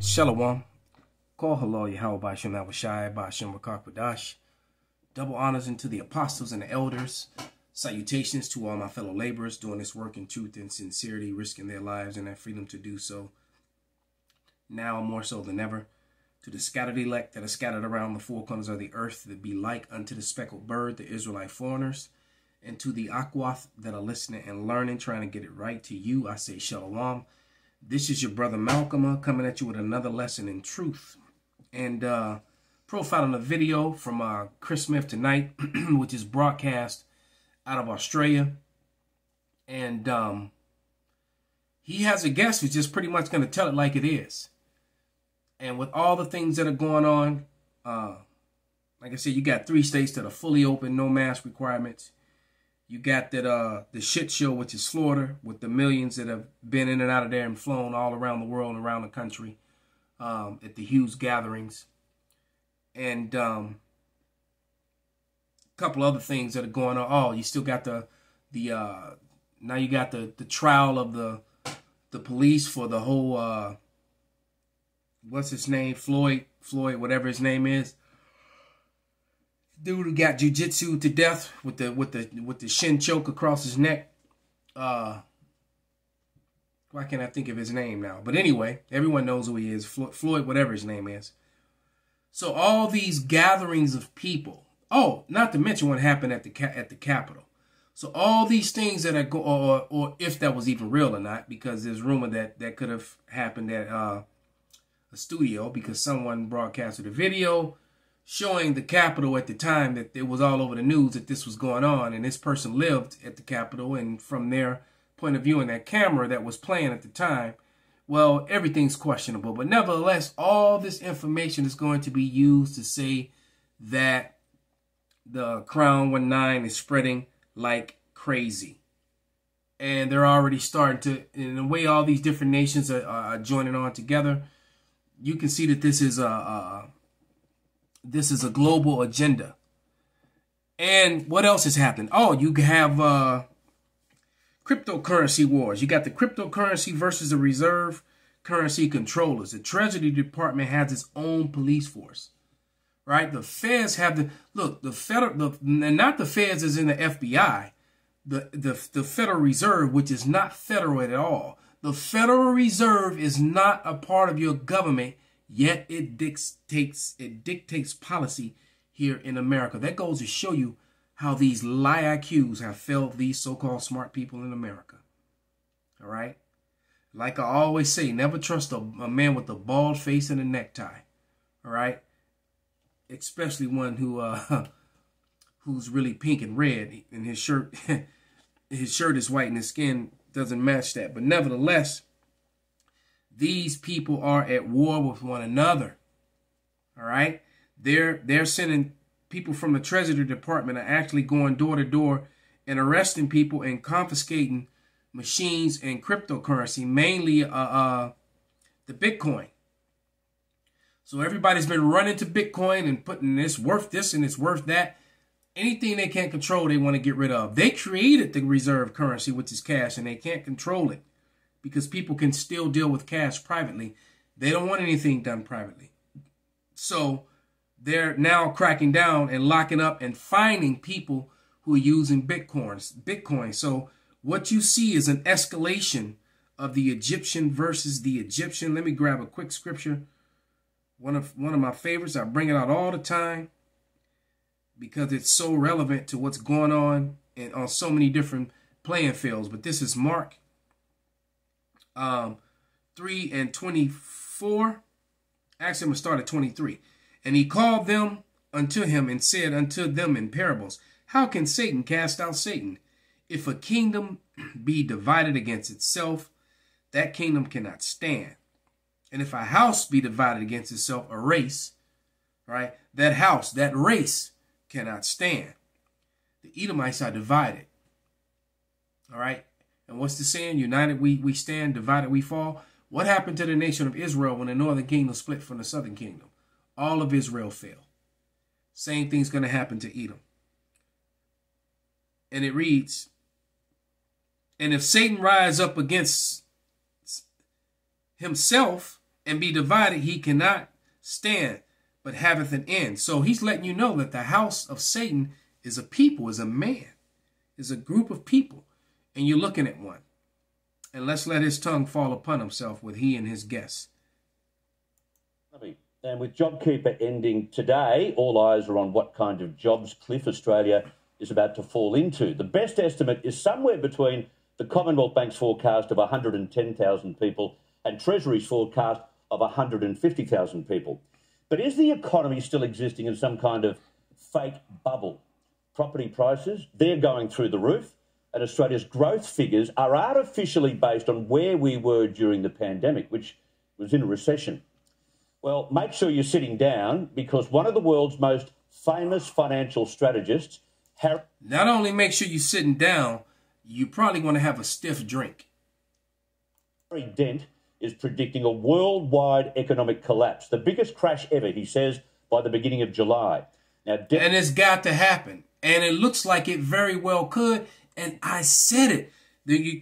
Shalom. Call hello Yahweh Bashim Abishai Bashim Rakakadash. Double honors unto the apostles and the elders. Salutations to all my fellow laborers doing this work in truth and sincerity, risking their lives and their freedom to do so. Now more so than ever. To the scattered elect that are scattered around the four corners of the earth, that be like unto the speckled bird, the Israelite foreigners. And to the Akwath that are listening and learning, trying to get it right, to you, I say Shalom. This is your brother Malcolm coming at you with another lesson in truth. And profiling a video from Chris Smith tonight, which is broadcast out of Australia. And he has a guest who's just pretty much going to tell it like it is. And with all the things that are going on, like I said, you got 3 states that are fully open, no mask requirements. You got that the shit show, which is Florida, with the millions that have been in and out of there and flown all around the world and around the country at the huge gatherings. And a couple other things that are going on. Oh, you still got now you got the trial of the police for the whole what's his name? Floyd, whatever his name is. Dude who got jujitsu to death with the shin choke across his neck. Why can't I think of his name now? But anyway, everyone knows who he is. Floyd, whatever his name is. So all these gatherings of people. Oh, not to mention what happened at the Capitol. So all these things that are or if that was even real or not, because there's rumor that could have happened at a studio because someone broadcasted a video showing the Capitol at the time, that it was all over the news that this was going on, and this person lived at the Capitol, and from their point of view in that camera that was playing at the time, well, everything's questionable. But nevertheless, all this information is going to be used to say that the Crown 19 is spreading like crazy. And they're already starting to, in the way all these different nations are joining on together, you can see that this is a global agenda. And what else has happened? Oh, you have cryptocurrency wars. You got the cryptocurrency versus the reserve currency controllers. The Treasury Department has its own police force, right? The feds have the federal, not the feds as in the FBI, the Federal Reserve, which is not federal at all. The Federal Reserve is not a part of your government. Yet it dictates policy here in America. That goes to show you how these lie IQs have failed these so-called smart people in America. All right? Like I always say, never trust a man with a bald face and a necktie. All right? Especially one who's really pink and red, and his shirt is white and his skin doesn't match that. But nevertheless, these people are at war with one another. All right? They're sending people from the Treasury Department are actually going door to door and arresting people and confiscating machines and cryptocurrency, mainly the Bitcoin. So everybody's been running to Bitcoin and putting it's worth this and it's worth that. Anything they can't control, they want to get rid of. They created the reserve currency, which is cash, and they can't control it, because people can still deal with cash privately. They don't want anything done privately. So they're now cracking down and locking up and finding people who are using Bitcoin. So what you see is an escalation of the Egyptian versus the Egyptian. Let me grab a quick scripture. One of my favorites. I bring it out all the time because it's so relevant to what's going on and on so many different playing fields. But this is Mark 3:24. Actually, I'm going to start at 23. And he called them unto him and said unto them in parables, how can Satan cast out Satan? If a kingdom be divided against itself, that kingdom cannot stand. And if a house be divided against itself, a race, right? That house, that race cannot stand. The Edomites are divided. All right. And what's the saying? United we stand, divided we fall. What happened to the nation of Israel when the northern kingdom split from the southern kingdom? All of Israel fell. Same thing's going to happen to Edom. And it reads, and if Satan rise up against himself and be divided, he cannot stand, but haveth an end. So he's letting you know that the house of Satan is a people, is a man, is a group of people, and you're looking at one. And let's let his tongue fall upon himself with he and his guests. And with JobKeeper ending today, all eyes are on what kind of jobs cliff Australia is about to fall into. The best estimate is somewhere between the Commonwealth Bank's forecast of 110,000 people and Treasury's forecast of 150,000 people. But is the economy still existing in some kind of fake bubble? Property prices, they're going through the roof, and Australia's growth figures are artificially based on where we were during the pandemic, which was in a recession. Well, make sure you're sitting down, because one of the world's most famous financial strategists, not only make sure you're sitting down, you probably want to have a stiff drink. Harry Dent is predicting a worldwide economic collapse, the biggest crash ever, he says, by the beginning of July. Now, and it's got to happen. And it looks like it very well could. And I said it.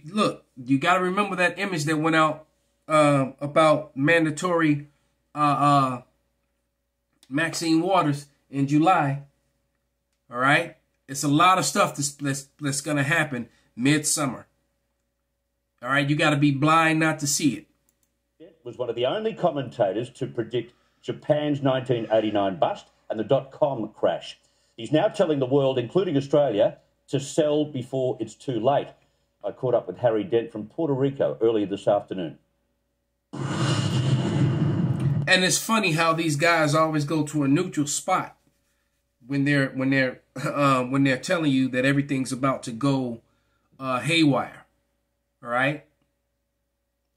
Look, you got to remember that image that went out about mandatory Maxine Waters in July. All right. It's a lot of stuff that's going to happen midsummer. All right. You got to be blind not to see it. It was one of the only commentators to predict Japan's 1989 bust and the dot-com crash. He's now telling the world, including Australia, to sell before it's too late. I caught up with Harry Dent from Puerto Rico earlier this afternoon. And it's funny how these guys always go to a neutral spot when they're telling you that everything's about to go haywire. All right.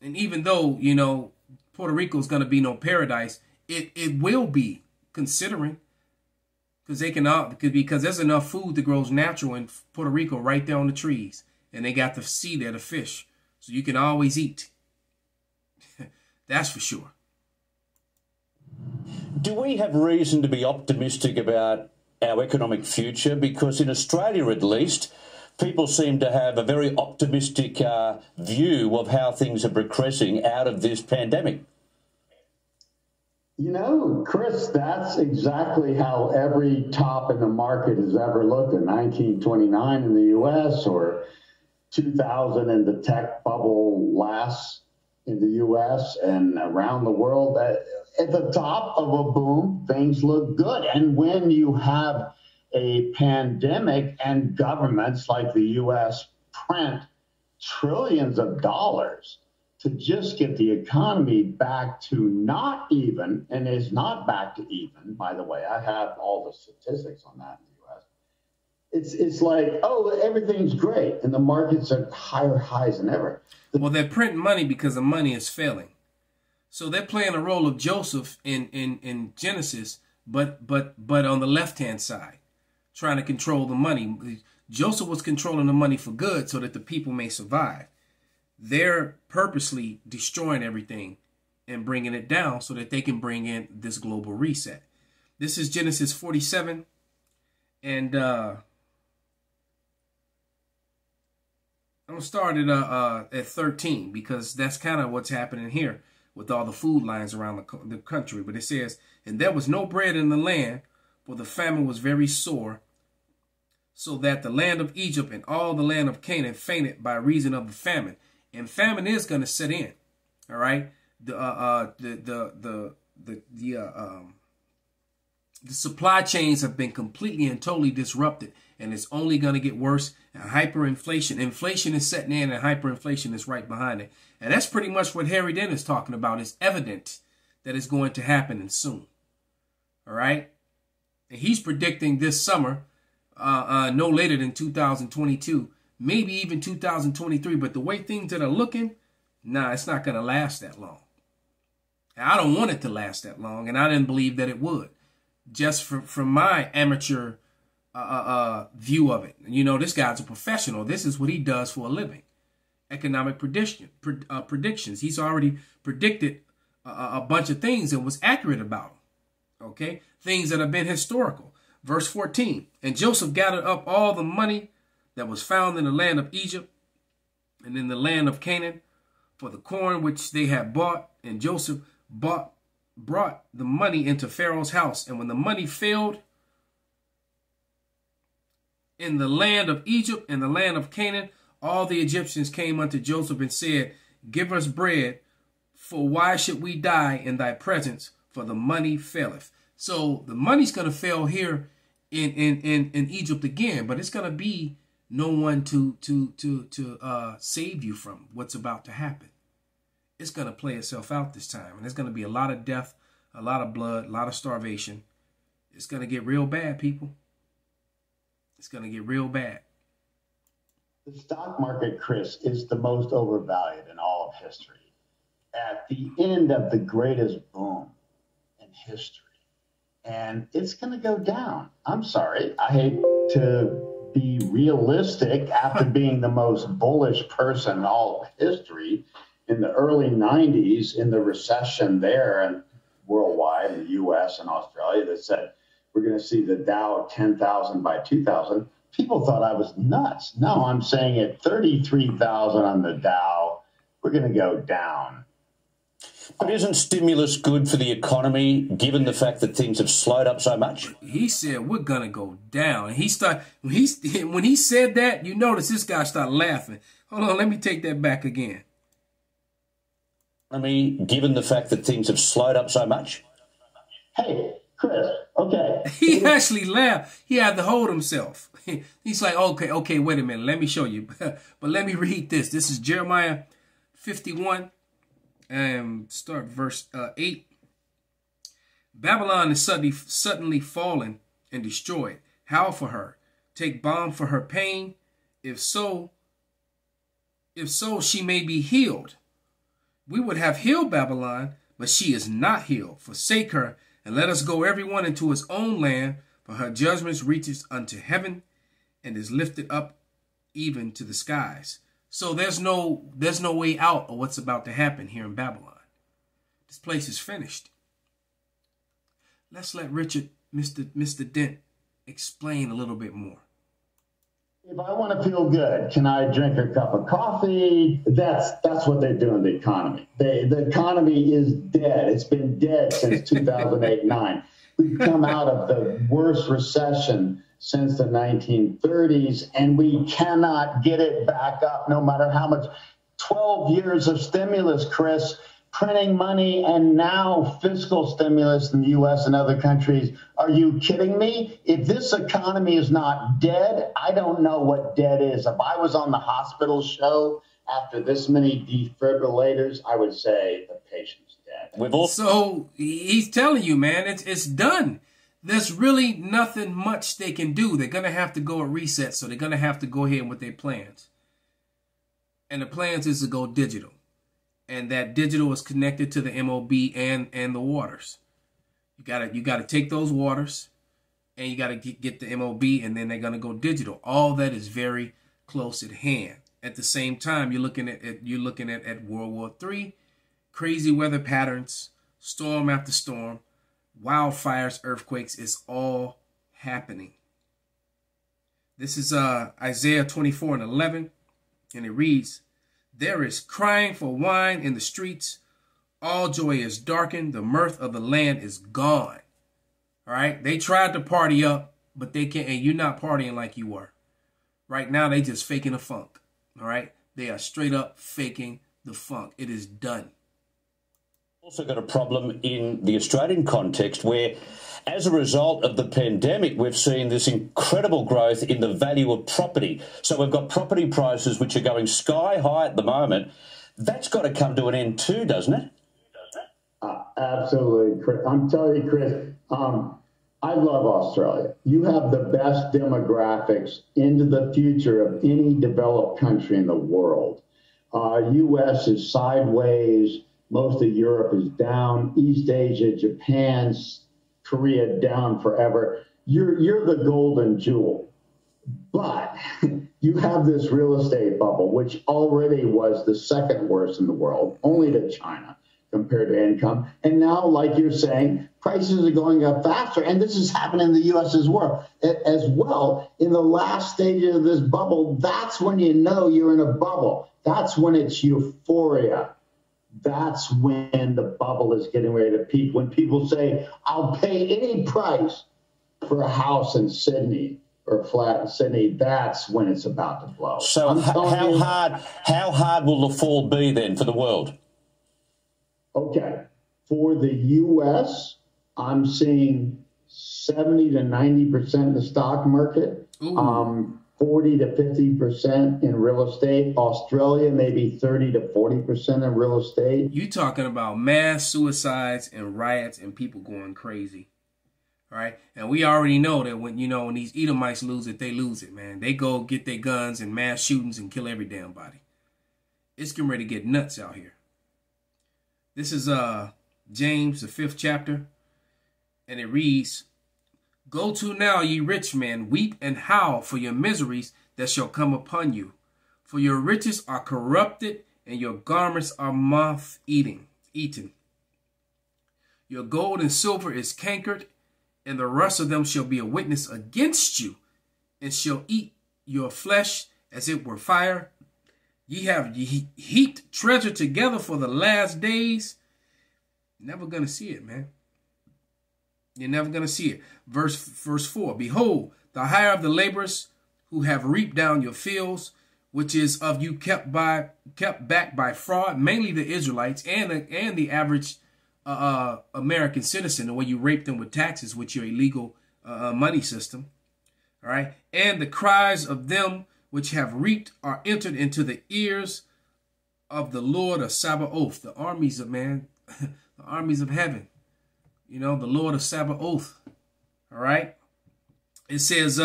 And even though, you know, Puerto Rico is going to be no paradise, it will be, considering, because there's enough food that grows natural in Puerto Rico right there on the trees, and they got the sea there, the fish, so you can always eat. That's for sure. Do we have reason to be optimistic about our economic future? Because in Australia, at least, people seem to have a very optimistic view of how things are progressing out of this pandemic. You know, Chris, that's exactly how every top in the market has ever looked. In 1929 in the U.S. or 2000 in the tech bubble last in the U.S. and around the world. At the top of a boom, things look good. And when you have a pandemic and governments like the U.S. print trillions of dollars to just get the economy back to not even, and is not back to even, by the way, I have all the statistics on that in the U.S. It's like, oh, everything's great, and the markets are higher highs than ever. Well, they're printing money because the money is failing. So they're playing a role of Joseph in Genesis, but on the left-hand side, trying to control the money. Joseph was controlling the money for good so that the people may survive. They're purposely destroying everything and bringing it down so that they can bring in this global reset. This is Genesis 47, and I'm going to start at 13 because that's kind of what's happening here with all the food lines around the country. But it says, and there was no bread in the land, for the famine was very sore, so that the land of Egypt and all the land of Canaan fainted by reason of the famine. And famine is going to set in. All right. The supply chains have been completely and totally disrupted, and it's only going to get worse. And inflation is setting in, and hyperinflation is right behind it. And that's pretty much what Harry Dent is talking about. It's evident that it's going to happen and soon. All right. And he's predicting this summer, no later than 2022, maybe even 2023. But the way things that are looking, nah, it's not going to last that long. I don't want it to last that long, and I didn't believe that it would. Just from my amateur view of it. You know, this guy's a professional. This is what he does for a living. Economic predictions. He's already predicted a bunch of things and was accurate about them. Okay? Things that have been historical. Verse 14. And Joseph gathered up all the money that was found in the land of Egypt and in the land of Canaan for the corn which they had bought. And Joseph brought the money into Pharaoh's house. And when the money failed in the land of Egypt and the land of Canaan, all the Egyptians came unto Joseph and said, give us bread, for why should we die in thy presence? For the money faileth. So the money's going to fail here in Egypt again, but it's going to be no one to save you from what's about to happen. It's going to play itself out this time, and there's going to be a lot of death, a lot of blood, a lot of starvation. It's going to get real bad, people. It's going to get real bad. The stock market, Chris, is the most overvalued in all of history. At the end of the greatest boom in history. And it's going to go down. I'm sorry. I hate to be realistic after being the most bullish person in all of history. In the early 90s, in the recession there and worldwide, in the U.S. and Australia, that said we're going to see the Dow 10,000 by 2000. People thought I was nuts. No, I'm saying at 33,000 on the Dow, we're going to go down. But isn't stimulus good for the economy, given the fact that things have slowed up so much? He said we're going to go down. And when he said that, you notice this guy started laughing. Hold on, let me take that back again. Given the fact that things have slowed up so much? Hey, Chris, okay. He actually laughed. He had to hold himself. He's like, okay, wait a minute. Let me show you. But let me read this. This is Jeremiah 51. Start verse 8. Babylon is suddenly fallen and destroyed. Howl for her. Take balm for her pain. If so, she may be healed. We would have healed Babylon, but she is not healed. Forsake her, and let us go everyone into his own land, for her judgments reaches unto heaven, and is lifted up even to the skies. So there's no way out of what's about to happen here in Babylon. This place is finished. Let's let Richard, Mr. Dent, explain a little bit more. If I want to feel good, can I drink a cup of coffee? That's what they do in the economy. The economy is dead. It's been dead since 2008-9. We've come out of the worst recession since the 1930s, and we cannot get it back up no matter how much. 12 years of stimulus, Chris, printing money, and now fiscal stimulus in the U.S. and other countries. Are you kidding me? If this economy is not dead, I don't know what dead is. If I was on the hospital show after this many defibrillators, I would say the patient's dead. So he's telling you, man, it's done. There's really nothing much they can do. They're going to have to go at reset, so they're going to have to go ahead with their plans. And the plans is to go digital. And that digital is connected to the MOB and the waters. You gotta take those waters, and you gotta get the MOB, and then they're gonna go digital. All that is very close at hand. At the same time, you're looking at World War III, crazy weather patterns, storm after storm, wildfires, earthquakes. It's all happening. This is Isaiah 24:11, and it reads, "There is crying for wine in the streets. All joy is darkened. The mirth of the land is gone." All right. They tried to party up, but they can't. And you're not partying like you were. Right now, they just faking the funk. All right. They are straight up faking the funk. It is done. Also got a problem in the Australian context where, as a result of the pandemic, we've seen this incredible growth in the value of property. So we've got property prices which are going sky high at the moment. That's got to come to an end too, doesn't it? Absolutely, Chris. I'm telling you, Chris, I love Australia. You have the best demographics into the future of any developed country in the world. U.S. is sideways. Most of Europe is down. East Asia, Japan, Korea down forever. You're the golden jewel. But you have this real estate bubble, which already was the second worst in the world, only to China compared to income. And now, like you're saying, prices are going up faster. And this is happening in the U.S. as well. In the last stage of this bubble, that's when you know you're in a bubble. That's when it's euphoria. that's when the bubble is getting ready to peak. When people say, I'll pay any price for a house in Sydney or a flat in Sydney, that's when it's about to blow. So how hard will the fall be then for the world? Okay. For the U.S., I'm seeing 70 to 90% in the stock market, 40 to 50% in real estate. Australia, maybe 30 to 40% in real estate. You talking about mass suicides and riots and people going crazy, right? And we already know that when these Edomites lose it, they lose it, man. They go get their guns and mass shootings and kill every damn body. It's getting ready to get nuts out here. This is James, the 5th chapter, and it reads, Go to now, ye rich men, weep and howl for your miseries that shall come upon you. For your riches are corrupted, and your garments are moth-eaten. Your gold and silver is cankered, and the rust of them shall be a witness against you, and shall eat your flesh as it were fire. Ye have heaped treasure together for the last days. Never gonna see it, man. You're never going to see it. Verse 4, Behold, the hire of the laborers who have reaped down your fields, which is of you kept back by fraud, mainly the Israelites and the average American citizen, the way you rape them with taxes with your illegal money system. All right. And the cries of them which have reaped are entered into the ears of the Lord of Sabaoth, the armies of man, the armies of heaven. The Lord of Sabaoth. All right. It says,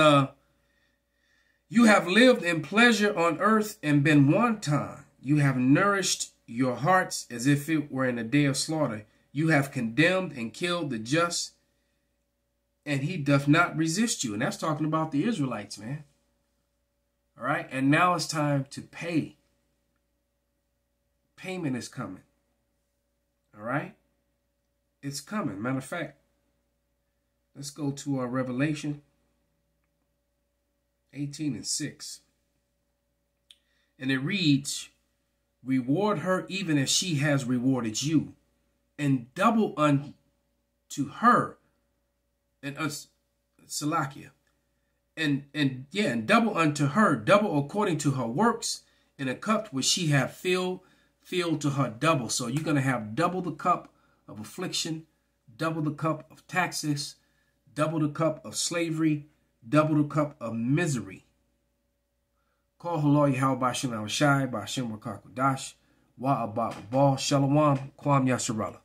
you have lived in pleasure on earth and been wanton. You have nourished your hearts as if it were in a day of slaughter. You have condemned and killed the just, and he doth not resist you. And that's talking about the Israelites, man. All right. And now it's time to pay. Payment is coming. All right. It's coming. Matter of fact, let's go to our Revelation 18:6. And it reads, Reward her even as she has rewarded you, and double unto her, and Salakia, and double unto her, double according to her works, in a cup which she hath filled to her double. So you're going to have double the cup of affliction, double the cup of taxes, double the cup of slavery, double the cup of misery. Call Halal Yahweh Bashim Al Shai, Bashim Wakakudash, Wa Abba Bal Shalom, Kwam Yasharallah.